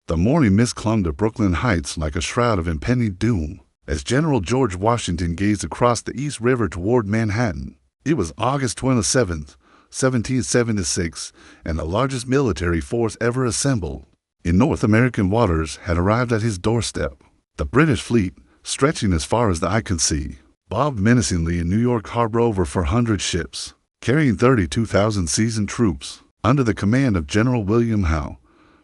The morning mist clung to Brooklyn Heights like a shroud of impending doom. As General George Washington gazed across the East River toward Manhattan, it was August 27, 1776, and the largest military force ever assembled in North American waters had arrived at his doorstep. The British fleet, stretching as far as the eye could see, bobbed menacingly in New York harbor over 400 ships, carrying 32,000 seasoned troops. Under the command of General William Howe,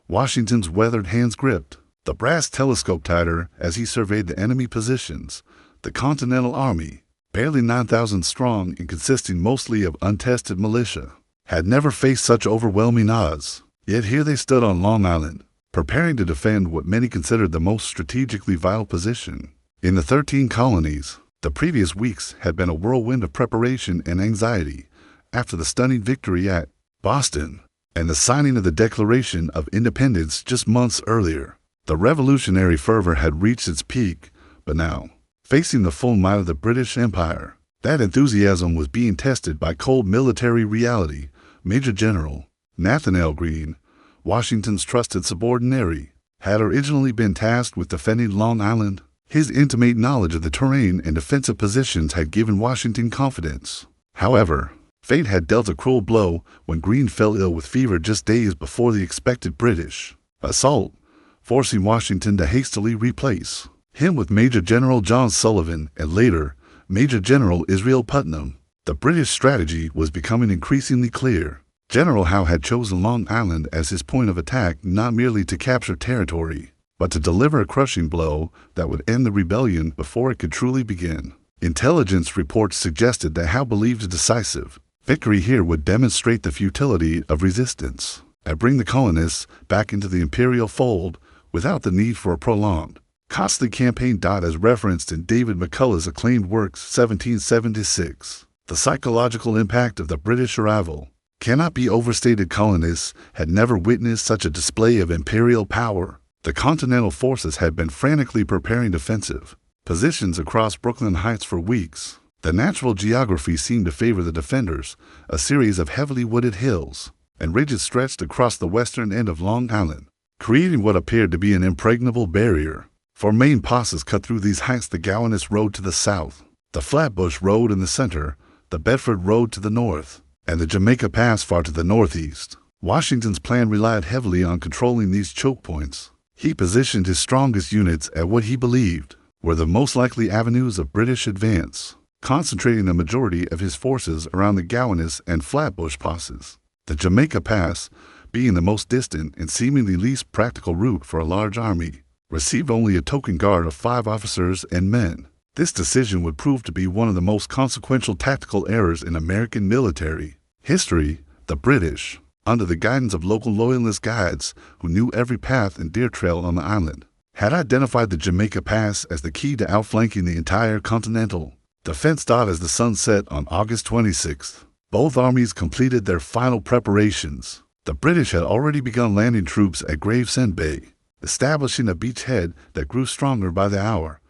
Washington's weathered hands gripped the brass telescope tighter as he surveyed the enemy positions. The Continental Army, barely 9,000 strong and consisting mostly of untested militia, had never faced such overwhelming odds. Yet here they stood on Long Island, preparing to defend what many considered the most strategically vital position. In the 13 colonies, the previous weeks had been a whirlwind of preparation and anxiety after the stunning victory at Boston and the signing of the Declaration of Independence just months earlier. The revolutionary fervor had reached its peak, but now, facing the full might of the British Empire, that enthusiasm was being tested by cold military reality. Major General Nathanael Greene, Washington's trusted subordinate, had originally been tasked with defending Long Island. His intimate knowledge of the terrain and defensive positions had given Washington confidence. However, fate had dealt a cruel blow when Greene fell ill with fever just days before the expected British assault, forcing Washington to hastily replace him with Major General John Sullivan and later Major General Israel Putnam. The British strategy was becoming increasingly clear. General Howe had chosen Long Island as his point of attack not merely to capture territory, but to deliver a crushing blow that would end the rebellion before it could truly begin. Intelligence reports suggested that Howe believed a decisive victory here would demonstrate the futility of resistance and bring the colonists back into the imperial fold without the need for a prolonged, costly campaign. As referenced in David McCullough's acclaimed work 1776, the psychological impact of the British arrival cannot be overstated. Colonists had never witnessed such a display of imperial power. The Continental forces had been frantically preparing defensive positions across Brooklyn Heights for weeks. The natural geography seemed to favor the defenders. A series of heavily wooded hills and ridges stretched across the western end of Long Island, creating what appeared to be an impregnable barrier. Four main passes cut through these heights: the Gowanus Road to the south, the Flatbush Road in the center, the Bedford Road to the north, and the Jamaica Pass far to the northeast. Washington's plan relied heavily on controlling these choke points. He positioned his strongest units at what he believed were the most likely avenues of British advance, concentrating the majority of his forces around the Gowanus and Flatbush passes. The Jamaica Pass, being the most distant and seemingly least practical route for a large army, received only a token guard of 5 officers and men. This decision would prove to be one of the most consequential tactical errors in American military history. The British, under the guidance of local loyalist guides who knew every path and deer trail on the island, had identified the Jamaica Pass as the key to outflanking the entire Continental defense. As the sun set on August 26th, both armies completed their final preparations. The British had already begun landing troops at Gravesend Bay, establishing a beachhead that grew stronger by the hour.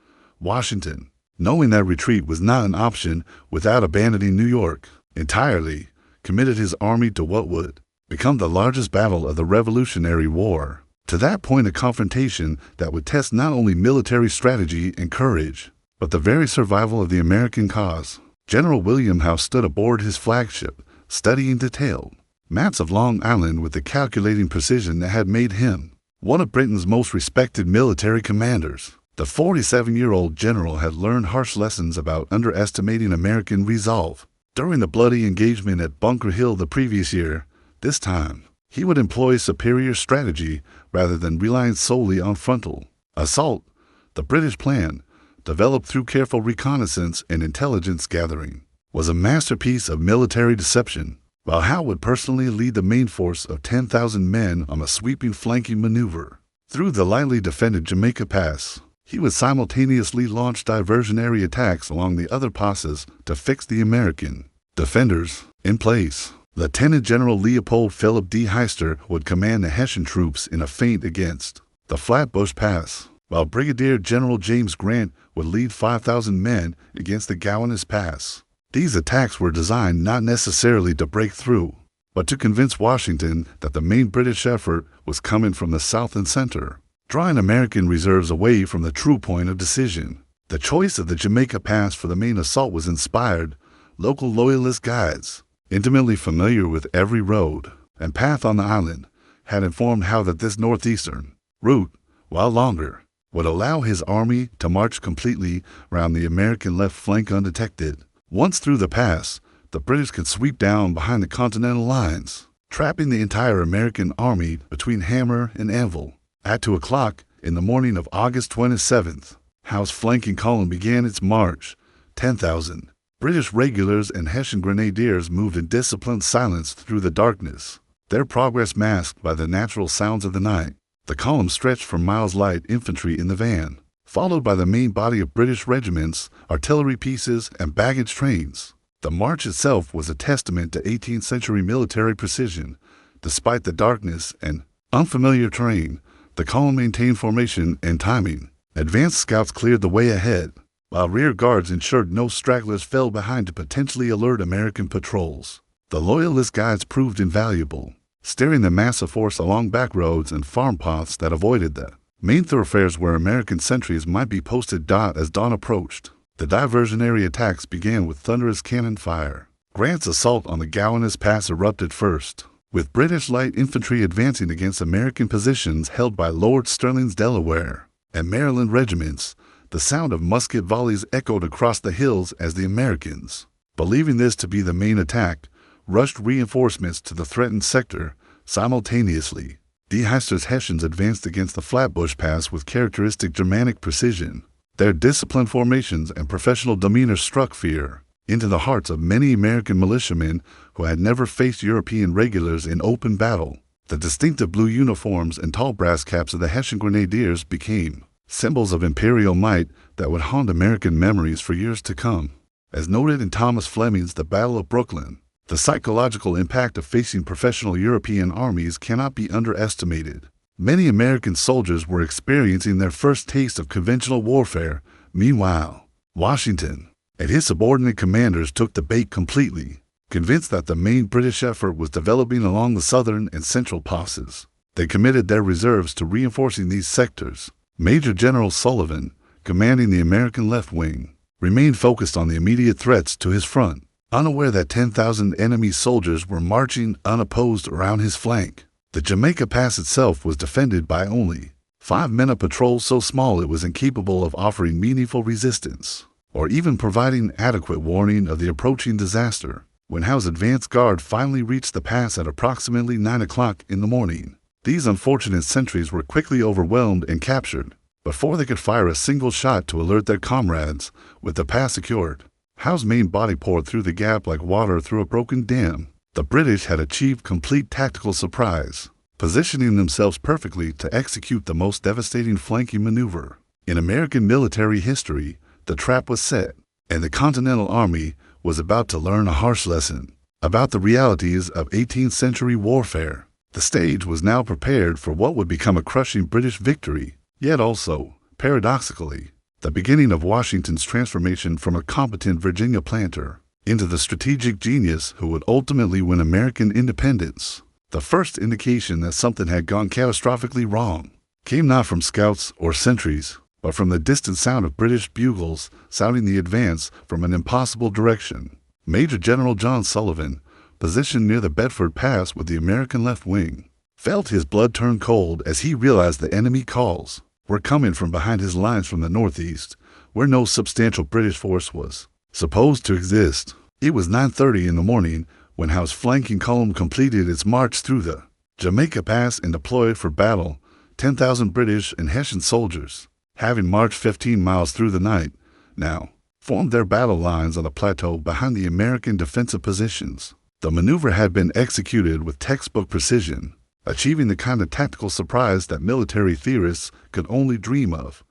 Washington, knowing that retreat was not an option without abandoning New York entirely, committed his army to what would become the largest battle of the Revolutionary War. To that point, a confrontation that would test not only military strategy and courage, but the very survival of the American cause. General William Howe stood aboard his flagship, studying detailed maps of Long Island with the calculating precision that had made him one of Britain's most respected military commanders. The 47-year-old general had learned harsh lessons about underestimating American resolve during the bloody engagement at Bunker Hill the previous year. This time, he would employ superior strategy rather than relying solely on frontal assault. The British plan, developed through careful reconnaissance and intelligence gathering, was a masterpiece of military deception. While Howe would personally lead the main force of 10,000 men on a sweeping flanking maneuver through the lightly defended Jamaica Pass, he would simultaneously launch diversionary attacks along the other passes to fix the American defenders in place. Lieutenant General Leopold Philip D. Heister would command the Hessian troops in a feint against the Flatbush Pass, while Brigadier General James Grant would lead 5,000 men against the Gowanus Pass. These attacks were designed not necessarily to break through, but to convince Washington that the main British effort was coming from the south and center. drawing American reserves away from the true point of decision. The choice of the Jamaica Pass for the main assault was inspired. Local loyalist guides, intimately familiar with every road and path on the island, had informed Howe that this northeastern route, while longer, would allow his army to march completely round the American left flank undetected. Once through the pass, the British could sweep down behind the Continental lines, trapping the entire American army between hammer and anvil. At 2 o'clock in the morning of August 27th, Howe's flanking column began its march. 10,000 British regulars and Hessian grenadiers moved in disciplined silence through the darkness, their progress masked by the natural sounds of the night. The column stretched for miles, light infantry in the van, followed by the main body of British regiments, artillery pieces, and baggage trains. The march itself was a testament to 18th century military precision. Despite the darkness and unfamiliar terrain, the column maintained formation and timing. Advanced scouts cleared the way ahead, while rear guards ensured no stragglers fell behind to potentially alert American patrols. The Loyalist guides proved invaluable, steering the massive force along back roads and farm paths that avoided the main thoroughfares where American sentries might be posted. As dawn approached, the diversionary attacks began with thunderous cannon fire. Grant's assault on the Gowanus Pass erupted first, with British light infantry advancing against American positions held by Lord Stirling's Delaware and Maryland regiments. The sound of musket volleys echoed across the hills as the Americans, believing this to be the main attack, rushed reinforcements to the threatened sector. Simultaneously, De Heister's Hessians advanced against the Flatbush Pass with characteristic Germanic precision. Their disciplined formations and professional demeanor struck fear into the hearts of many American militiamen who had never faced European regulars in open battle. The distinctive blue uniforms and tall brass caps of the Hessian Grenadiers became symbols of imperial might that would haunt American memories for years to come. As noted in Thomas Fleming's The Battle of Brooklyn, the psychological impact of facing professional European armies cannot be underestimated. Many American soldiers were experiencing their first taste of conventional warfare. Meanwhile, Washington and his subordinate commanders took the bait completely, convinced that the main British effort was developing along the southern and central passes. They committed their reserves to reinforcing these sectors. Major General Sullivan, commanding the American left wing, remained focused on the immediate threats to his front, unaware that 10,000 enemy soldiers were marching unopposed around his flank. The Jamaica Pass itself was defended by only 5 men, a patrol so small it was incapable of offering meaningful resistance, or even providing adequate warning of the approaching disaster. When Howe's advance guard finally reached the pass at approximately 9 o'clock in the morning, these unfortunate sentries were quickly overwhelmed and captured before they could fire a single shot to alert their comrades. With the pass secured, Howe's main body poured through the gap like water through a broken dam. The British had achieved complete tactical surprise, positioning themselves perfectly to execute the most devastating flanking maneuver in American military history. The trap was set, and the Continental Army was about to learn a harsh lesson about the realities of 18th century warfare. The stage was now prepared for what would become a crushing British victory, yet also, paradoxically, the beginning of Washington's transformation from a competent Virginia planter into the strategic genius who would ultimately win American independence. The first indication that something had gone catastrophically wrong came not from scouts or sentries, but from the distant sound of British bugles sounding the advance from an impossible direction. Major General John Sullivan, positioned near the Bedford Pass with the American left wing, felt his blood turn cold as he realized the enemy calls were coming from behind his lines from the northeast, where no substantial British force was supposed to exist. It was 9:30 in the morning when Howe's flanking column completed its march through the Jamaica Pass and deployed for battle. 10,000 British and Hessian soldiers, having marched 15 miles through the night, now formed their battle lines on the plateau behind the American defensive positions. The maneuver had been executed with textbook precision, achieving the kind of tactical surprise that military theorists could only dream of.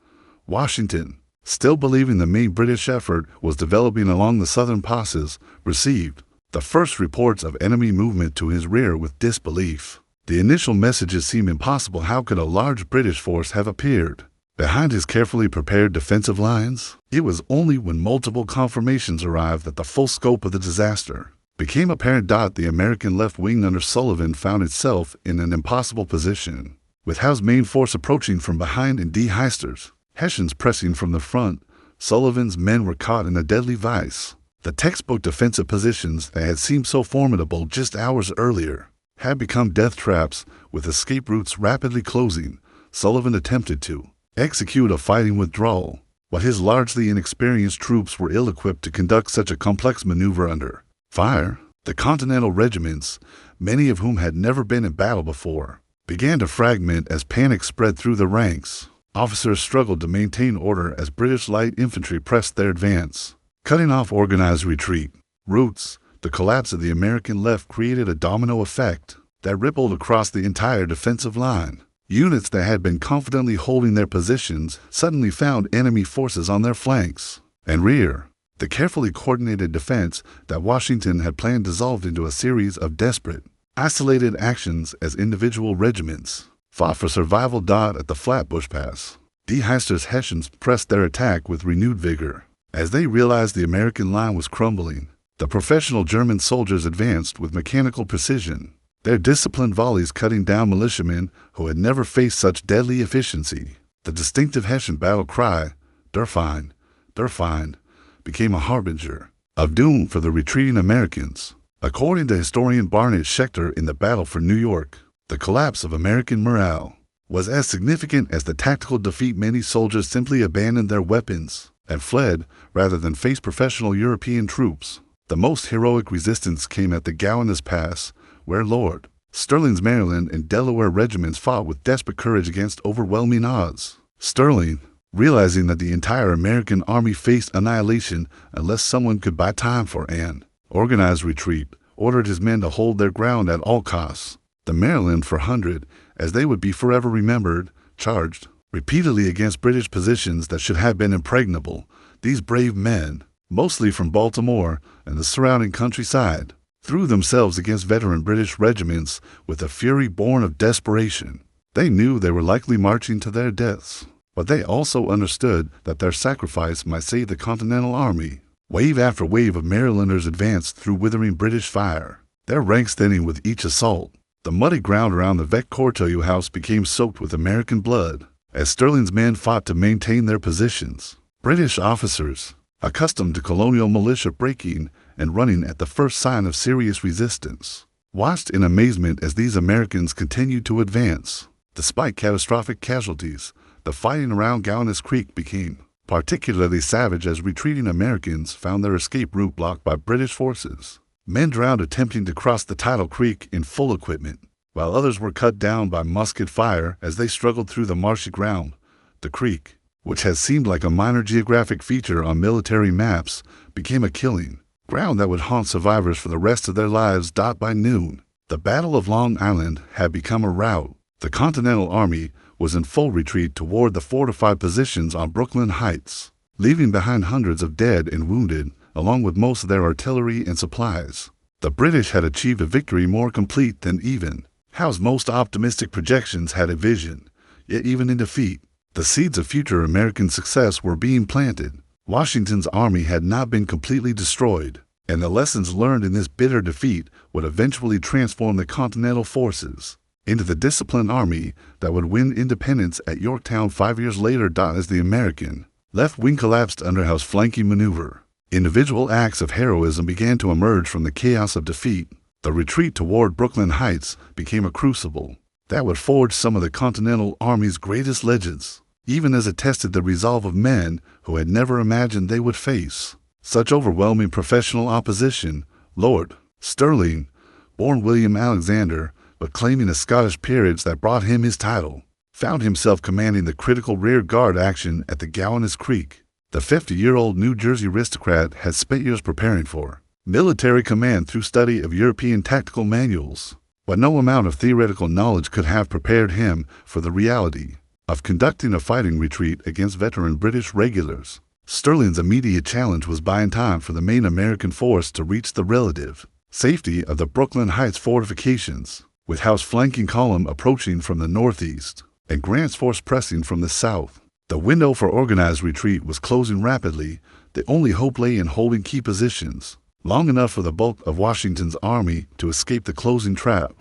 Washington, still believing the main British effort was developing along the southern passes, received the first reports of enemy movement to his rear with disbelief. The initial messages seemed impossible. How could a large British force have appeared behind his carefully prepared defensive lines? It was only when multiple confirmations arrived that the full scope of the disaster became apparent. The American left wing under Sullivan found itself in an impossible position. With Howe's main force approaching from behind and Heister's, Hessians pressing from the front, Sullivan's men were caught in a deadly vice. The textbook defensive positions that had seemed so formidable just hours earlier had become death traps, with escape routes rapidly closing. Sullivan attempted to execute a fighting withdrawal, but his largely inexperienced troops were ill-equipped to conduct such a complex maneuver under fire. The Continental regiments, many of whom had never been in battle before, began to fragment as panic spread through the ranks. Officers struggled to maintain order as British light infantry pressed their advance, cutting off organized retreat routes. The collapse of the American left created a domino effect that rippled across the entire defensive line. Units that had been confidently holding their positions suddenly found enemy forces on their flanks and rear. The carefully coordinated defense that Washington had planned dissolved into a series of desperate, isolated actions as individual regiments fought for survival. At the Flatbush Pass, Heister's Hessians pressed their attack with renewed vigor. As they realized the American line was crumbling, the professional German soldiers advanced with mechanical precision, their disciplined volleys cutting down militiamen who had never faced such deadly efficiency. The distinctive Hessian battle cry, "Der Feind, der Feind," became a harbinger of doom for the retreating Americans. According to historian Barnett Schechter in the Battle for New York, the collapse of American morale was as significant as the tactical defeat. Many soldiers simply abandoned their weapons and fled rather than face professional European troops. The most heroic resistance came at the Gowanus Pass, where Lord Sterling's Maryland and Delaware regiments fought with desperate courage against overwhelming odds. Sterling, realizing that the entire American army faced annihilation unless someone could buy time for an organized retreat, ordered his men to hold their ground at all costs. The Maryland 400, as they would be forever remembered, charged repeatedly against British positions that should have been impregnable. These brave men, mostly from Baltimore and the surrounding countryside, threw themselves against veteran British regiments with a fury born of desperation. They knew they were likely marching to their deaths, but they also understood that their sacrifice might save the Continental Army. Wave after wave of Marylanders advanced through withering British fire, their ranks thinning with each assault. The muddy ground around the Vec-Cortelyou House became soaked with American blood as Sterling's men fought to maintain their positions. British officers, accustomed to colonial militia breaking and running at the first sign of serious resistance, watched in amazement as these Americans continued to advance. Despite catastrophic casualties, the fighting around Gowanus Creek became particularly savage as retreating Americans found their escape route blocked by British forces. Men drowned attempting to cross the tidal creek in full equipment, while others were cut down by musket fire as they struggled through the marshy ground. The creek, which has seemed like a minor geographic feature on military maps, became a killing ground that would haunt survivors for the rest of their lives. By noon, the Battle of Long Island had become a rout. The Continental Army was in full retreat toward the fortified positions on Brooklyn Heights, leaving behind hundreds of dead and wounded, along with most of their artillery and supplies. The British had achieved a victory more complete than even Howe's most optimistic projections had envisioned. Yet even in defeat, the seeds of future American success were being planted. Washington's army had not been completely destroyed, and the lessons learned in this bitter defeat would eventually transform the Continental forces into the disciplined army that would win independence at Yorktown 5 years later. As the American left wing collapsed under Howe's flanking maneuver, individual acts of heroism began to emerge from the chaos of defeat. The retreat toward Brooklyn Heights became a crucible that would forge some of the Continental Army's greatest legends, even as it tested the resolve of men who had never imagined they would face such overwhelming professional opposition. Lord Sterling, born William Alexander, but claiming a Scottish peerage that brought him his title, found himself commanding the critical rear guard action at the Gowanus Creek. The 50-year-old New Jersey aristocrat had spent years preparing for military command through study of European tactical manuals, but no amount of theoretical knowledge could have prepared him for the reality of conducting a fighting retreat against veteran British regulars. Sterling's immediate challenge was buying time for the main American force to reach the relative safety of the Brooklyn Heights fortifications, with Howe's flanking column approaching from the northeast and Grant's force pressing from the south. The window for organized retreat was closing rapidly. The only hope lay in holding key positions long enough for the bulk of Washington's army to escape the closing trap.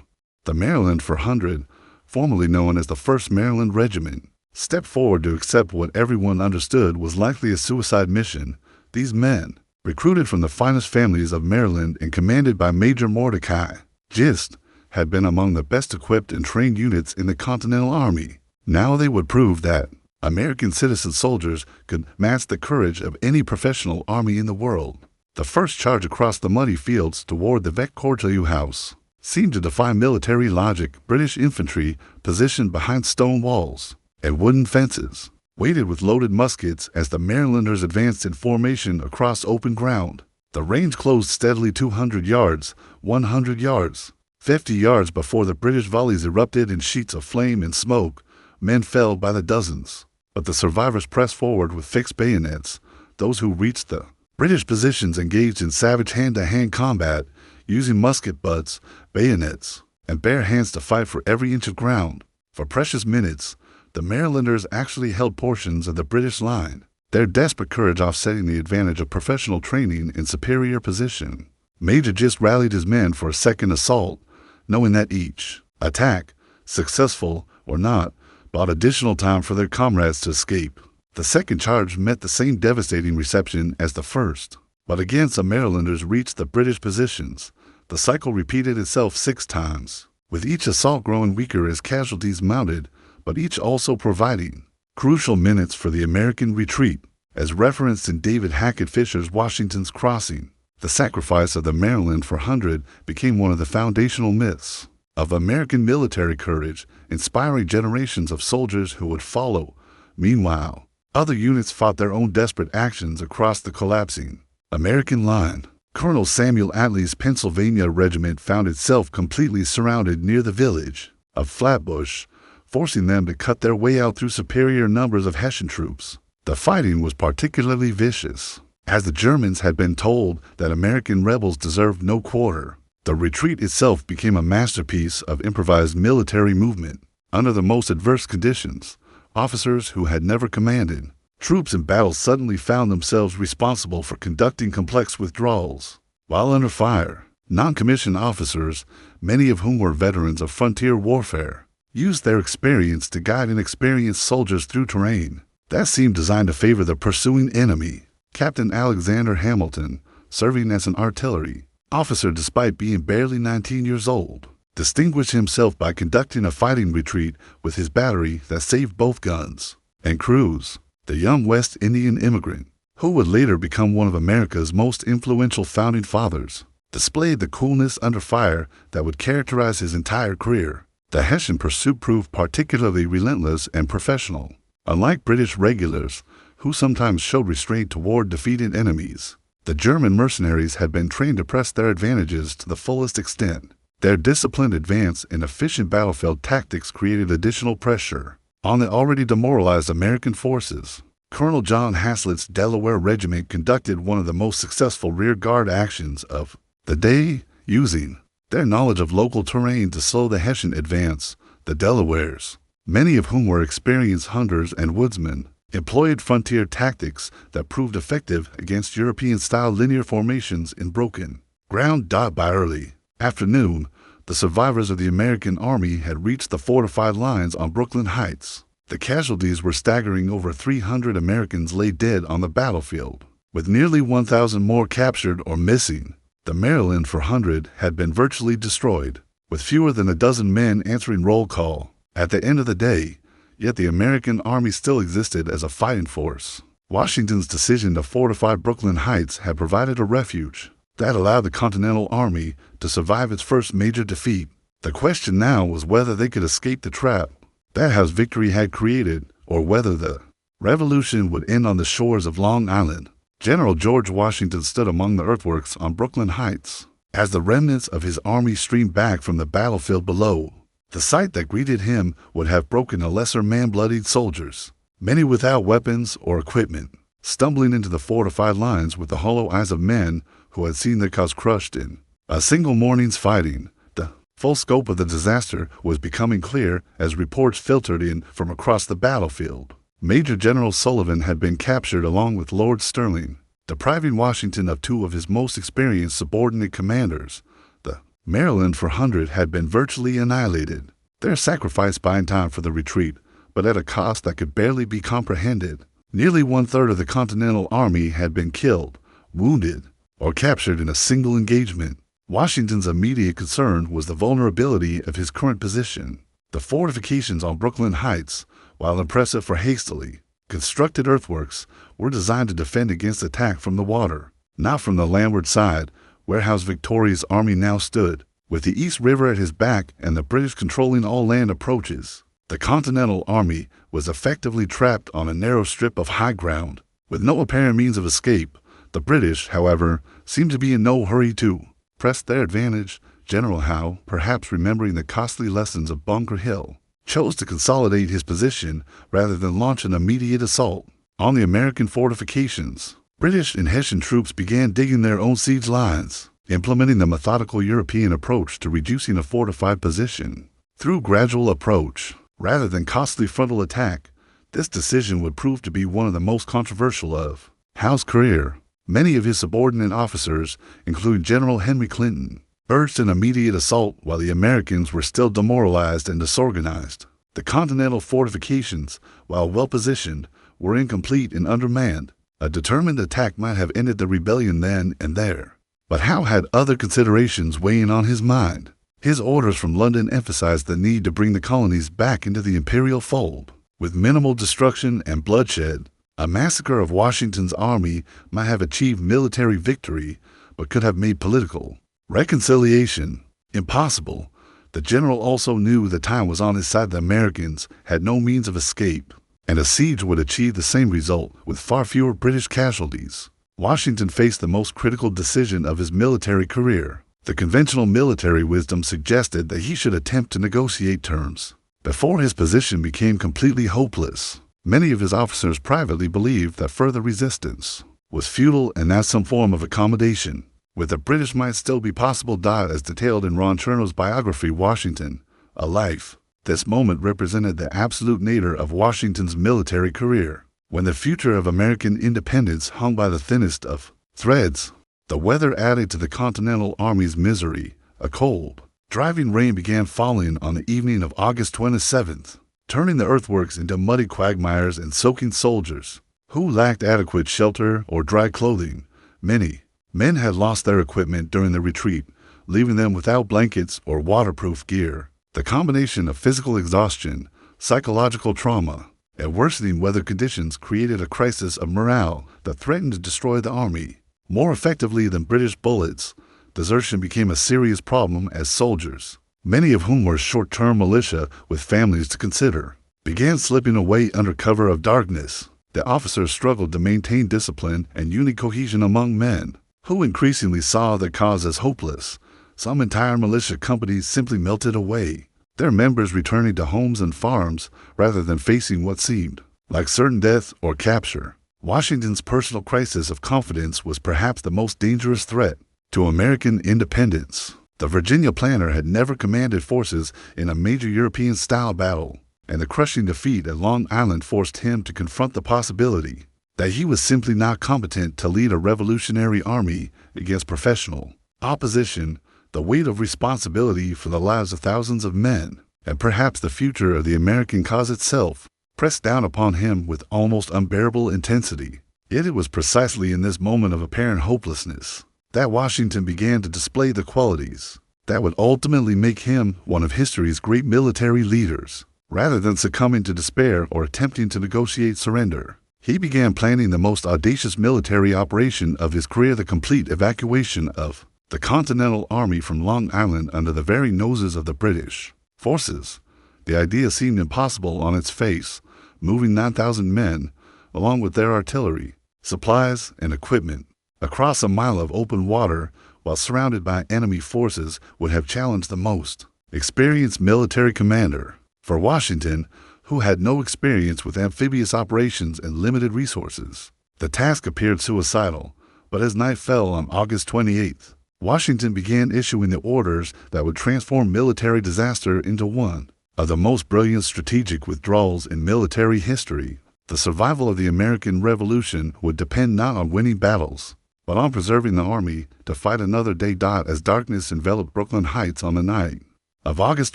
The Maryland 400, formerly known as the 1st Maryland Regiment, stepped forward to accept what everyone understood was likely a suicide mission. These men, recruited from the finest families of Maryland and commanded by Major Mordecai Gist, had been among the best equipped and trained units in the Continental Army. Now they would prove that American citizen soldiers could match the courage of any professional army in the world. The first charge across the muddy fields toward the Vec House seemed to defy military logic. British infantry, positioned behind stone walls and wooden fences, waited with loaded muskets as the Marylanders advanced in formation across open ground. The range closed steadily 200 yards, 100 yards. 50 yards before the British volleys erupted in sheets of flame and smoke. Men fell by the dozens, but the survivors pressed forward with fixed bayonets. Those who reached the British positions engaged in savage hand-to-hand combat, using musket butts, bayonets, and bare hands to fight for every inch of ground. For precious minutes, the Marylanders actually held portions of the British line, their desperate courage offsetting the advantage of professional training and superior position. Major Gist rallied his men for a second assault, knowing that each attack, successful or not, bought additional time for their comrades to escape. The second charge met the same devastating reception as the first, but again the Marylanders reached the British positions. The cycle repeated itself 6 times, with each assault growing weaker as casualties mounted, but each also providing crucial minutes for the American retreat. As referenced in David Hackett Fisher's Washington's Crossing, the sacrifice of the Maryland 400 became one of the foundational myths of American military courage, inspiring generations of soldiers who would follow. Meanwhile, other units fought their own desperate actions across the collapsing American line. Colonel Samuel Atlee's Pennsylvania Regiment found itself completely surrounded near the village of Flatbush, forcing them to cut their way out through superior numbers of Hessian troops. The fighting was particularly vicious, as the Germans had been told that American rebels deserved no quarter. The retreat itself became a masterpiece of improvised military movement. Under the most adverse conditions, officers who had never commanded troops in battle suddenly found themselves responsible for conducting complex withdrawals. While under fire, non-commissioned officers, many of whom were veterans of frontier warfare, used their experience to guide inexperienced soldiers through terrain that seemed designed to favor the pursuing enemy. Captain Alexander Hamilton, serving as an artillery officer despite being barely 19 years old, distinguished himself by conducting a fighting retreat with his battery that saved both guns. And Cruz, the young West Indian immigrant, who would later become one of America's most influential founding fathers, displayed the coolness under fire that would characterize his entire career. The Hessian pursuit proved particularly relentless and professional. Unlike British regulars, who sometimes showed restraint toward defeated enemies, the German mercenaries had been trained to press their advantages to the fullest extent. Their disciplined advance and efficient battlefield tactics created additional pressure on the already demoralized American forces. Colonel John Haslett's Delaware Regiment conducted one of the most successful rearguard actions of the day, using their knowledge of local terrain to slow the Hessian advance. The Delawares, many of whom were experienced hunters and woodsmen, employed frontier tactics that proved effective against European-style linear formations in broken ground. By early afternoon, the survivors of the American Army had reached the fortified lines on Brooklyn Heights. The casualties were staggering. Over 300 Americans lay dead on the battlefield, with nearly 1,000 more captured or missing. The Maryland 400 had been virtually destroyed, with fewer than a dozen men answering roll call. At the end of the day, yet the American Army still existed as a fighting force. Washington's decision to fortify Brooklyn Heights had provided a refuge that allowed the Continental Army to survive its first major defeat. The question now was whether they could escape the trap that Howe's victory had created, or whether the revolution would end on the shores of Long Island. General George Washington stood among the earthworks on Brooklyn Heights as the remnants of his army streamed back from the battlefield below. The sight that greeted him would have broken the lesser man-bloodied soldiers, many without weapons or equipment, stumbling into the fortified lines with the hollow eyes of men who had seen their cause crushed in a single morning's fighting. The full scope of the disaster was becoming clear as reports filtered in from across the battlefield. Major General Sullivan had been captured along with Lord Sterling, depriving Washington of 2 of his most experienced subordinate commanders. The Maryland 400 had been virtually annihilated. Their sacrifice buying time for the retreat, but at a cost that could barely be comprehended. Nearly one-third of the Continental Army had been killed, wounded, or captured in a single engagement. Washington's immediate concern was the vulnerability of his current position. The fortifications on Brooklyn Heights, while impressive for hastily constructed earthworks, were designed to defend against attack from the water, not from the landward side, where Howe's victorious army now stood. With the East River at his back and the British controlling all land approaches, the Continental Army was effectively trapped on a narrow strip of high ground, with no apparent means of escape. The British, however, seemed to be in no hurry to press their advantage. General Howe, perhaps remembering the costly lessons of Bunker Hill, chose to consolidate his position rather than launch an immediate assault on the American fortifications. British and Hessian troops began digging their own siege lines, implementing the methodical European approach to reducing a fortified position through gradual approach rather than costly frontal attack. This decision would prove to be one of the most controversial of Howe's career. Many of his subordinate officers, including General Henry Clinton, urged an immediate assault while the Americans were still demoralized and disorganized. The Continental fortifications, while well-positioned, were incomplete and undermanned. A determined attack might have ended the rebellion then and there. But Howe had other considerations weighing on his mind. His orders from London emphasized the need to bring the colonies back into the imperial fold. With minimal destruction and bloodshed, a massacre of Washington's army might have achieved military victory, but could have made political reconciliation impossible. The general also knew the time was on his side. The Americans had no means of escape, and a siege would achieve the same result with far fewer British casualties. Washington faced the most critical decision of his military career. The conventional military wisdom suggested that he should attempt to negotiate terms before his position became completely hopeless. Many of his officers privately believed that further resistance was futile and that some form of accommodation with the British might still be possible. As detailed in Ron Cherno's biography, Washington, A Life, this moment represented the absolute nadir of Washington's military career, when the future of American independence hung by the thinnest of threads. The weather added to the Continental Army's misery. A cold, driving rain began falling on the evening of August 27th, turning the earthworks into muddy quagmires and soaking soldiers who lacked adequate shelter or dry clothing. Many men had lost their equipment during the retreat, leaving them without blankets or waterproof gear. The combination of physical exhaustion, psychological trauma, and worsening weather conditions created a crisis of morale that threatened to destroy the army. More effectively than British bullets, desertion became a serious problem as soldiers, many of whom were short-term militia with families to consider, began slipping away under cover of darkness. The officers struggled to maintain discipline and unit cohesion among men, who increasingly saw their cause as hopeless. Some entire militia companies simply melted away, their members returning to homes and farms rather than facing what seemed like certain death or capture. Washington's personal crisis of confidence was perhaps the most dangerous threat to American independence. The Virginia planter had never commanded forces in a major European-style battle, and the crushing defeat at Long Island forced him to confront the possibility that he was simply not competent to lead a revolutionary army against professional opposition. The weight of responsibility for the lives of thousands of men, and perhaps the future of the American cause itself, pressed down upon him with almost unbearable intensity. Yet it was precisely in this moment of apparent hopelessness that Washington began to display the qualities that would ultimately make him one of history's great military leaders. Rather than succumbing to despair or attempting to negotiate surrender, he began planning the most audacious military operation of his career: the complete evacuation of the Continental Army from Long Island under the very noses of the British forces. The idea seemed impossible on its face. Moving 9,000 men, along with their artillery, supplies, and equipment, across a mile of open water while surrounded by enemy forces would have challenged the most experienced military commander. For Washington, who had no experience with amphibious operations and limited resources, the task appeared suicidal. But as night fell on August 28th, Washington began issuing the orders that would transform military disaster into one of the most brilliant strategic withdrawals in military history. The survival of the American Revolution would depend not on winning battles, but on preserving the army to fight another day. As darkness enveloped Brooklyn Heights on the night of August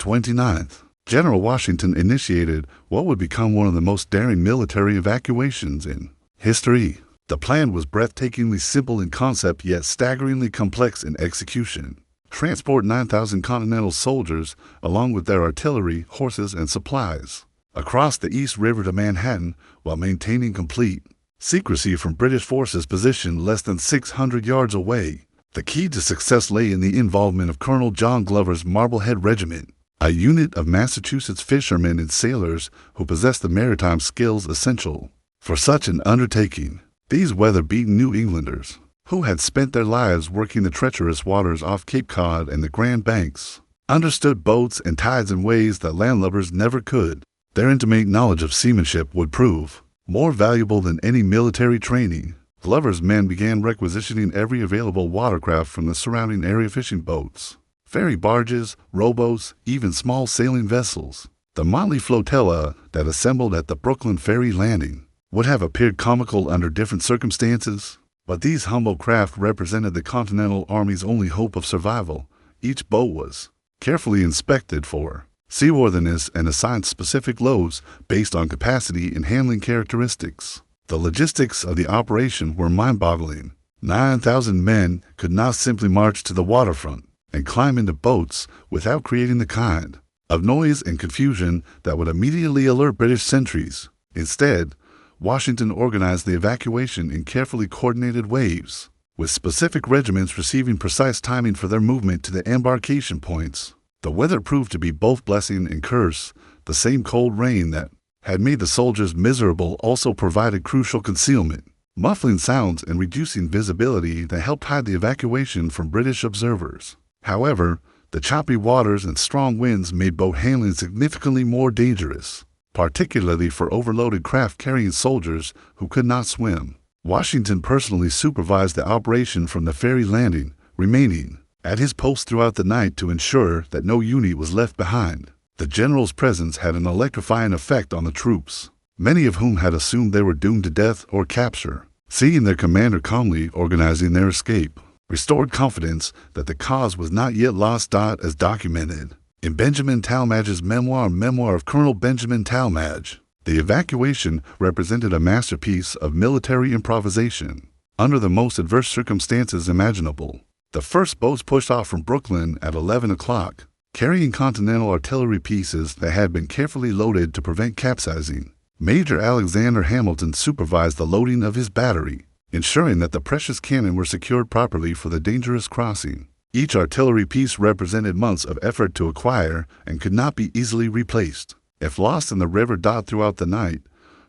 29th, General Washington initiated what would become one of the most daring military evacuations in history. The plan was breathtakingly simple in concept yet staggeringly complex in execution. Transport 9,000 Continental soldiers, along with their artillery, horses, and supplies, across the East River to Manhattan while maintaining complete secrecy from British forces positioned less than 600 yards away. The key to success lay in the involvement of Colonel John Glover's Marblehead Regiment, a unit of Massachusetts fishermen and sailors who possessed the maritime skills essential for such an undertaking. These weather-beaten New Englanders, who had spent their lives working the treacherous waters off Cape Cod and the Grand Banks, understood boats and tides in ways that landlubbers never could. Their intimate knowledge of seamanship would prove more valuable than any military training. Glover's men began requisitioning every available watercraft from the surrounding area: fishing boats, ferry barges, rowboats, even small sailing vessels. The motley flotilla that assembled at the Brooklyn ferry landing would have appeared comical under different circumstances, but these humble craft represented the Continental Army's only hope of survival. Each boat was carefully inspected for seaworthiness and assigned specific loads based on capacity and handling characteristics. The logistics of the operation were mind-boggling. 9,000 men could not simply march to the waterfront and climb into boats without creating the kind of noise and confusion that would immediately alert British sentries. Instead, Washington organized the evacuation in carefully coordinated waves, with specific regiments receiving precise timing for their movement to the embarkation points. The weather proved to be both blessing and curse. The same cold rain that had made the soldiers miserable also provided crucial concealment, muffling sounds and reducing visibility that helped hide the evacuation from British observers. However, the choppy waters and strong winds made boat handling significantly more dangerous, particularly for overloaded craft carrying soldiers who could not swim. Washington personally supervised the operation from the ferry landing, remaining at his post throughout the night to ensure that no unit was left behind. The general's presence had an electrifying effect on the troops, many of whom had assumed they were doomed to death or capture. Seeing their commander calmly organizing their escape restored confidence that the cause was not yet lost. As documented in Benjamin Talmadge's memoir, Memoir of Colonel Benjamin Talmadge, the evacuation represented a masterpiece of military improvisation under the most adverse circumstances imaginable. The first boats pushed off from Brooklyn at 11 o'clock, carrying Continental artillery pieces that had been carefully loaded to prevent capsizing. Major Alexander Hamilton supervised the loading of his battery, ensuring that the precious cannon were secured properly for the dangerous crossing. Each artillery piece represented months of effort to acquire and could not be easily replaced. If lost in the river. Throughout the night,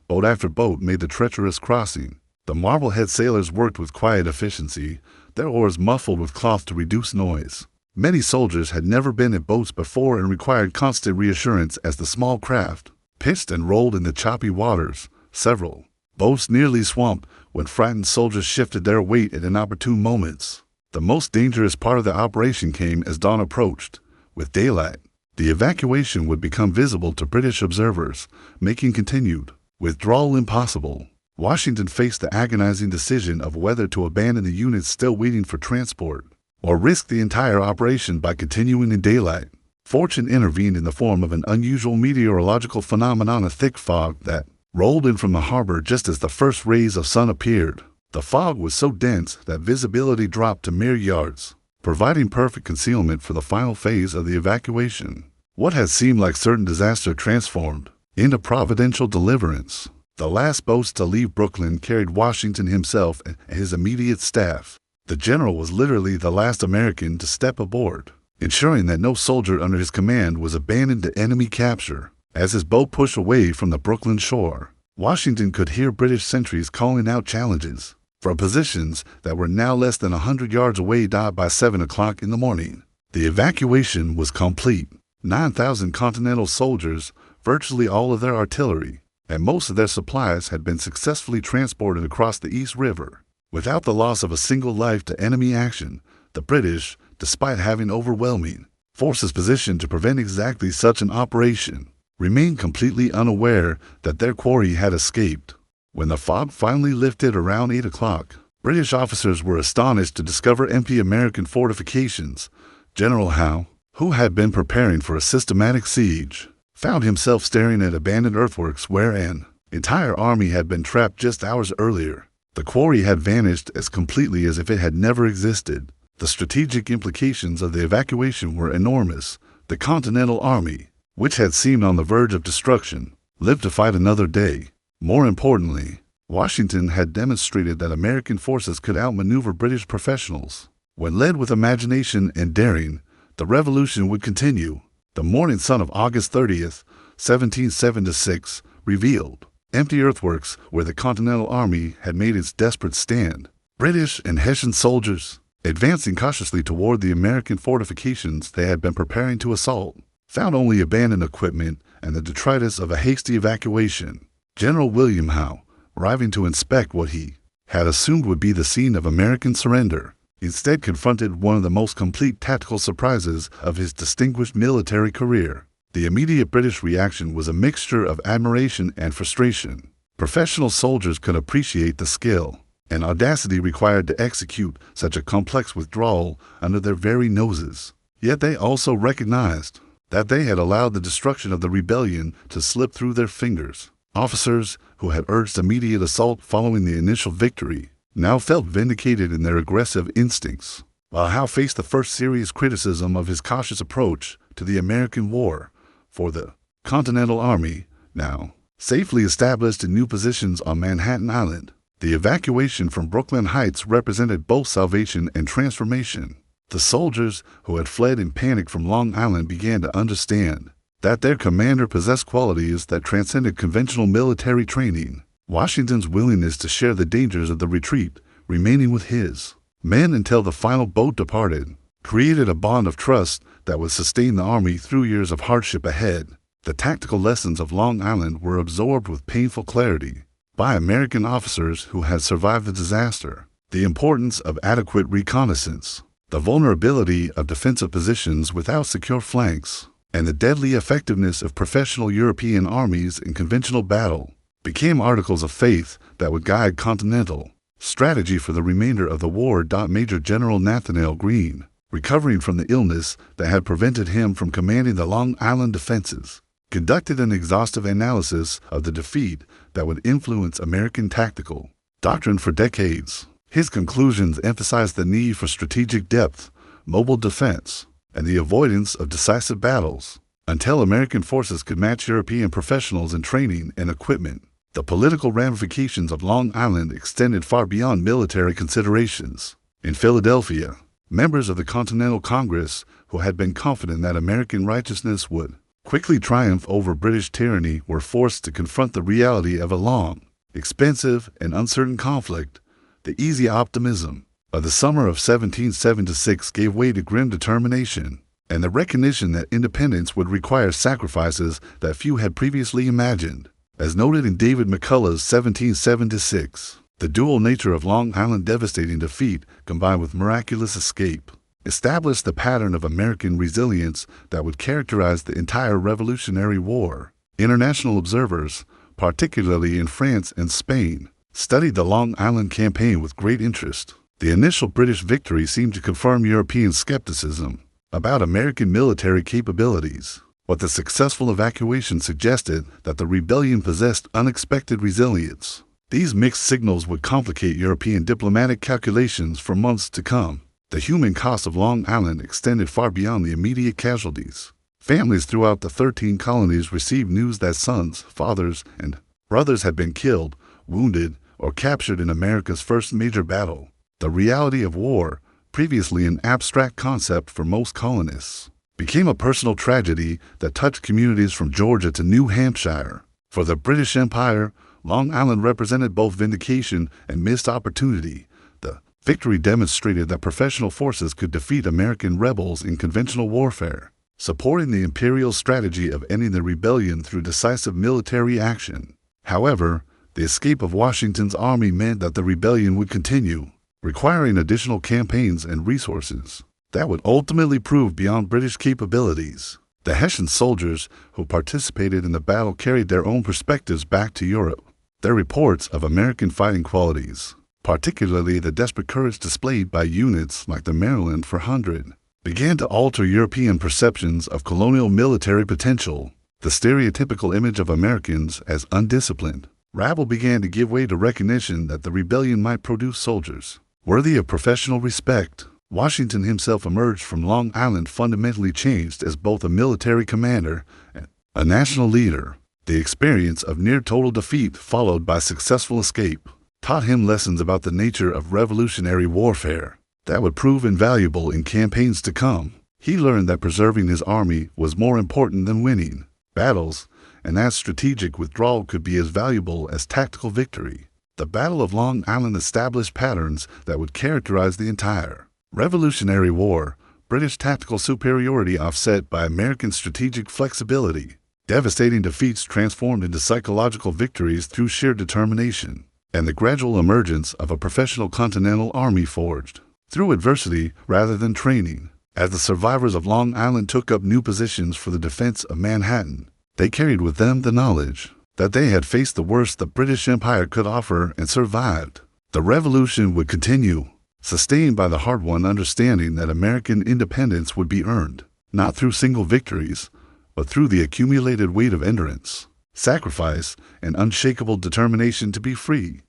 boat after boat made the treacherous crossing. The Marblehead sailors worked with quiet efficiency, their oars muffled with cloth to reduce noise. Many soldiers had never been in boats before and required constant reassurance as the small craft pitched and rolled in the choppy waters. Several boats nearly swamped when frightened soldiers shifted their weight at inopportune moments. The most dangerous part of the operation came as dawn approached. With daylight, the evacuation would become visible to British observers, making continued withdrawal impossible. Washington faced the agonizing decision of whether to abandon the units still waiting for transport or risk the entire operation by continuing in daylight. Fortune intervened in the form of an unusual meteorological phenomenon, a thick fog that rolled in from the harbor just as the first rays of sun appeared. The fog was so dense that visibility dropped to mere yards, providing perfect concealment for the final phase of the evacuation. What had seemed like certain disaster transformed into providential deliverance. The last boats to leave Brooklyn carried Washington himself and his immediate staff. The general was literally the last American to step aboard, ensuring that no soldier under his command was abandoned to enemy capture. As his boat pushed away from the Brooklyn shore, Washington could hear British sentries calling out challenges from positions that were now less than 100 yards away. By 7 o'clock in the morning, the evacuation was complete. 9,000 Continental soldiers, virtually all of their artillery, and most of their supplies had been successfully transported across the East River. Without the loss of a single life to enemy action, the British, despite having overwhelming forces positioned to prevent exactly such an operation, remained completely unaware that their quarry had escaped. When the fog finally lifted around 8 o'clock, British officers were astonished to discover empty American fortifications. General Howe, who had been preparing for a systematic siege, found himself staring at abandoned earthworks where an entire army had been trapped just hours earlier. The quarry had vanished as completely as if it had never existed. The strategic implications of the evacuation were enormous. The Continental Army, which had seemed on the verge of destruction, lived to fight another day. More importantly, Washington had demonstrated that American forces could outmaneuver British professionals. When led with imagination and daring, the revolution would continue. The morning sun of August 30th, 1776, revealed empty earthworks where the Continental Army had made its desperate stand. British and Hessian soldiers, advancing cautiously toward the American fortifications they had been preparing to assault, found only abandoned equipment and the detritus of a hasty evacuation. General William Howe, arriving to inspect what he had assumed would be the scene of American surrender, instead confronted one of the most complete tactical surprises of his distinguished military career. The immediate British reaction was a mixture of admiration and frustration. Professional soldiers could appreciate the skill and audacity required to execute such a complex withdrawal under their very noses. Yet they also recognized that they had allowed the destruction of the rebellion to slip through their fingers. Officers who had urged immediate assault following the initial victory now felt vindicated in their aggressive instincts. While Howe faced the first serious criticism of his cautious approach to the American war, for the Continental Army, now safely established in new positions on Manhattan Island, the evacuation from Brooklyn Heights represented both salvation and transformation. The soldiers who had fled in panic from Long Island began to understand that their commander possessed qualities that transcended conventional military training. Washington's willingness to share the dangers of the retreat, remaining with his men until the final boat departed, created a bond of trust that would sustain the army through years of hardship ahead. The tactical lessons of Long Island were absorbed with painful clarity by American officers who had survived the disaster. The importance of adequate reconnaissance, the vulnerability of defensive positions without secure flanks, and the deadly effectiveness of professional European armies in conventional battle became articles of faith that would guide Continental strategy for the remainder of the war. Major General Nathanael Greene, recovering from the illness that had prevented him from commanding the Long Island defenses, conducted an exhaustive analysis of the defeat that would influence American tactical doctrine for decades. His conclusions emphasized the need for strategic depth, mobile defense, and the avoidance of decisive battles until American forces could match European professionals in training and equipment. The political ramifications of Long Island extended far beyond military considerations. In Philadelphia, members of the Continental Congress, who had been confident that American righteousness would quickly triumph over British tyranny, were forced to confront the reality of a long, expensive, and uncertain conflict. The easy optimism of the summer of 1776 gave way to grim determination, and the recognition that independence would require sacrifices that few had previously imagined. As noted in David McCullough's 1776, the dual nature of Long Island's devastating defeat, combined with miraculous escape, established the pattern of American resilience that would characterize the entire Revolutionary War. International observers, particularly in France and Spain, studied the Long Island campaign with great interest. The initial British victory seemed to confirm European skepticism about American military capabilities, but the successful evacuation suggested that the rebellion possessed unexpected resilience. These mixed signals would complicate European diplomatic calculations for months to come. The human cost of Long Island extended far beyond the immediate casualties. Families throughout the 13 colonies received news that sons, fathers, and brothers had been killed, wounded, or captured in America's first major battle. The reality of war, previously an abstract concept for most colonists, became a personal tragedy that touched communities from Georgia to New Hampshire. For the British Empire, Long Island represented both vindication and missed opportunity. The victory demonstrated that professional forces could defeat American rebels in conventional warfare, supporting the imperial strategy of ending the rebellion through decisive military action. However, the escape of Washington's army meant that the rebellion would continue, requiring additional campaigns and resources that would ultimately prove beyond British capabilities. The Hessian soldiers who participated in the battle carried their own perspectives back to Europe. Their reports of American fighting qualities, particularly the desperate courage displayed by units like the Maryland 400, began to alter European perceptions of colonial military potential. the stereotypical image of Americans as undisciplined. Rabble began to give way to recognition that the rebellion might produce soldiers worthy of professional respect. Washington himself emerged from Long Island fundamentally changed as both a military commander and a national leader. The experience of near-total defeat followed by successful escape taught him lessons about the nature of revolutionary warfare that would prove invaluable in campaigns to come. He learned that preserving his army was more important than winning battles, and that strategic withdrawal could be as valuable as tactical victory. The Battle of Long Island established patterns that would characterize the entire Revolutionary War. British tactical superiority offset by American strategic flexibility. Devastating defeats transformed into psychological victories through sheer determination, and the gradual emergence of a professional continental army forged through adversity rather than training. As the survivors of Long Island took up new positions for the defense of Manhattan, they carried with them the knowledge that they had faced the worst the British Empire could offer and survived. The revolution would continue, sustained by the hard-won understanding that American independence would be earned, not through single victories, but through the accumulated weight of endurance, sacrifice, and unshakable determination to be free.